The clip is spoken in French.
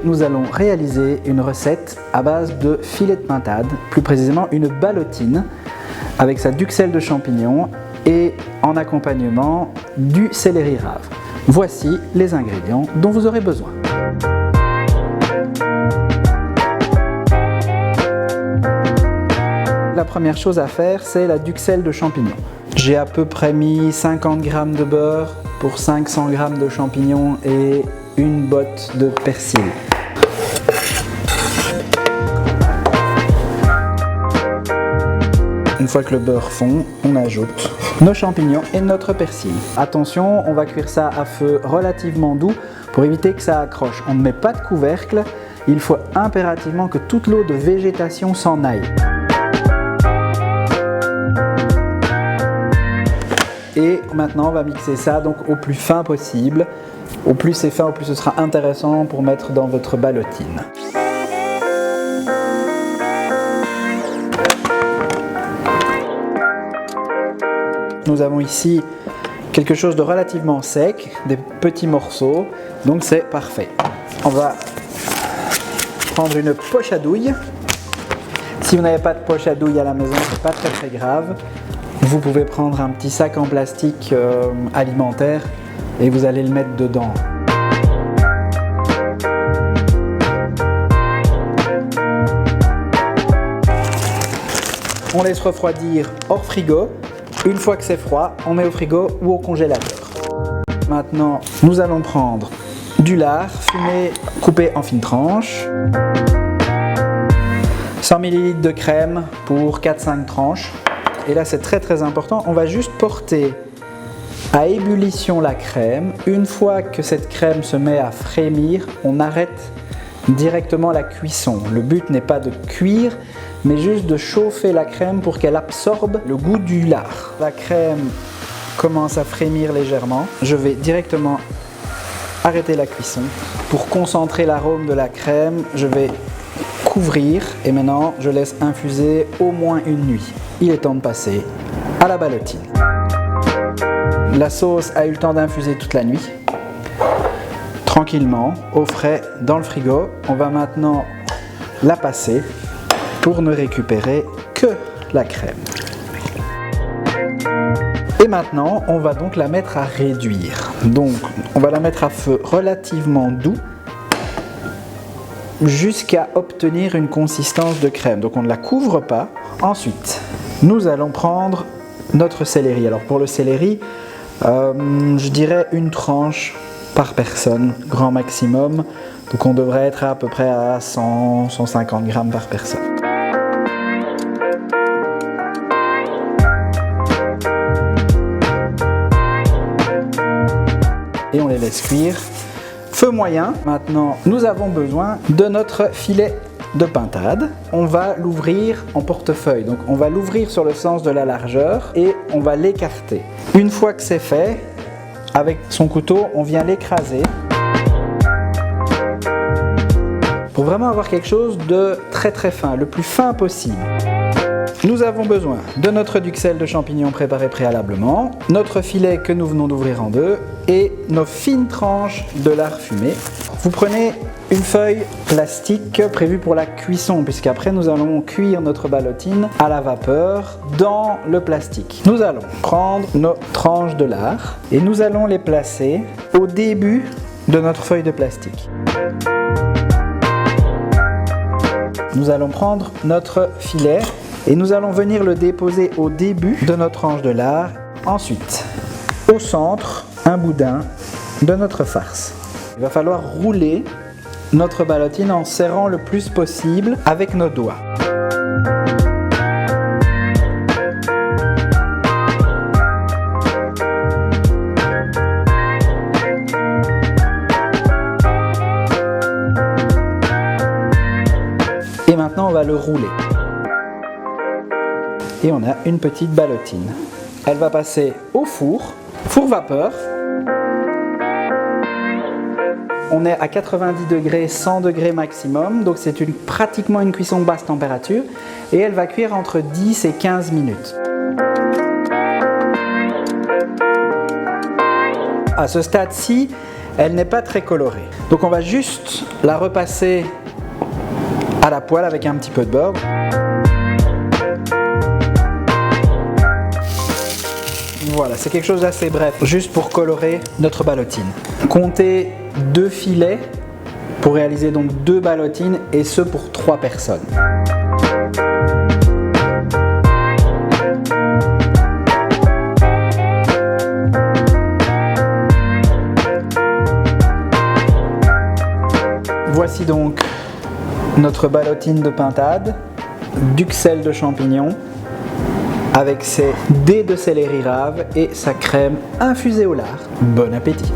nous allons réaliser une recette à base de filet de pintade, plus précisément une ballotine avec sa duxelle de champignons et en accompagnement du céleri rave. Voici les ingrédients dont vous aurez besoin. La première chose à faire, c'est la duxelle de champignons. J'ai à peu près mis 50 g de beurre pour 500 g de champignons et une botte de persil. Une fois que le beurre fond, on ajoute nos champignons et notre persil. Attention, on va cuire ça à feu relativement doux pour éviter que ça accroche. On ne met pas de couvercle, il faut impérativement que toute l'eau de végétation s'en aille. Et maintenant, on va mixer ça donc au plus fin possible. Au plus c'est fin, au plus ce sera intéressant pour mettre dans votre ballotine. Nous avons ici quelque chose de relativement sec, des petits morceaux, donc c'est parfait. On va prendre une poche à douille. Si vous n'avez pas de poche à douille à la maison, c'est pas très grave. Vous pouvez prendre un petit sac en plastique alimentaire et vous allez le mettre dedans. On laisse refroidir hors frigo. Une fois que c'est froid, on met au frigo ou au congélateur. Maintenant, nous allons prendre du lard fumé coupé en fines tranches. 100 ml de crème pour 4-5 tranches. Et là, c'est très important, on va juste porter à ébullition la crème. Une fois que cette crème se met à frémir, on arrête directement la cuisson. Le but n'est pas de cuire, mais juste de chauffer la crème pour qu'elle absorbe le goût du lard. La crème commence à frémir légèrement. Je vais directement arrêter la cuisson. Pour concentrer l'arôme de la crème, je vais couvrir et maintenant je laisse infuser au moins une nuit. Il est temps de passer à la ballotine. La sauce a eu le temps d'infuser toute la nuit. Tranquillement, au frais, dans le frigo. On va maintenant la passer pour ne récupérer que la crème. Et maintenant, on va donc la mettre à réduire. Donc, on va la mettre à feu relativement doux jusqu'à obtenir une consistance de crème. Donc on ne la couvre pas. Ensuite, nous allons prendre notre céleri. Alors pour le céleri, je dirais une tranche par personne, grand maximum. Donc on devrait être à peu près à 100-150 g par personne. Et on les laisse cuire. Feu moyen. Maintenant, nous avons besoin de notre filet de pintade. On va l'ouvrir en portefeuille. Donc, on va l'ouvrir sur le sens de la largeur et on va l'écarter. Une fois que c'est fait, avec son couteau, on vient l'écraser pour vraiment avoir quelque chose de très fin, le plus fin possible. Nous avons besoin de notre duxelle de champignons préparé préalablement, notre filet que nous venons d'ouvrir en deux et nos fines tranches de lard fumé. Vous prenez une feuille plastique prévue pour la cuisson puisqu'après nous allons cuire notre ballotine à la vapeur dans le plastique. Nous allons prendre nos tranches de lard et nous allons les placer au début de notre feuille de plastique. Nous allons prendre notre filet et nous allons venir le déposer au début de notre tranche de lard. Ensuite, au centre, un boudin de notre farce. Il va falloir rouler notre ballotine en serrant le plus possible avec nos doigts. Et maintenant, on va le rouler. Et on a une petite ballotine. Elle va passer au four vapeur. On est à 90 degrés, 100 degrés maximum, donc c'est pratiquement une cuisson basse température et elle va cuire entre 10 et 15 minutes. À ce stade-ci, elle n'est pas très colorée. Donc on va juste la repasser à la poêle avec un petit peu de beurre. Voilà, c'est quelque chose d'assez bref, juste pour colorer notre ballotine. Comptez 2 filets pour réaliser donc 2 ballotines et ce pour 3 personnes. Voici donc notre ballotine de pintade, d'uxelles de champignons, avec ses dés de céleri rave et sa crème infusée au lard. Bon appétit!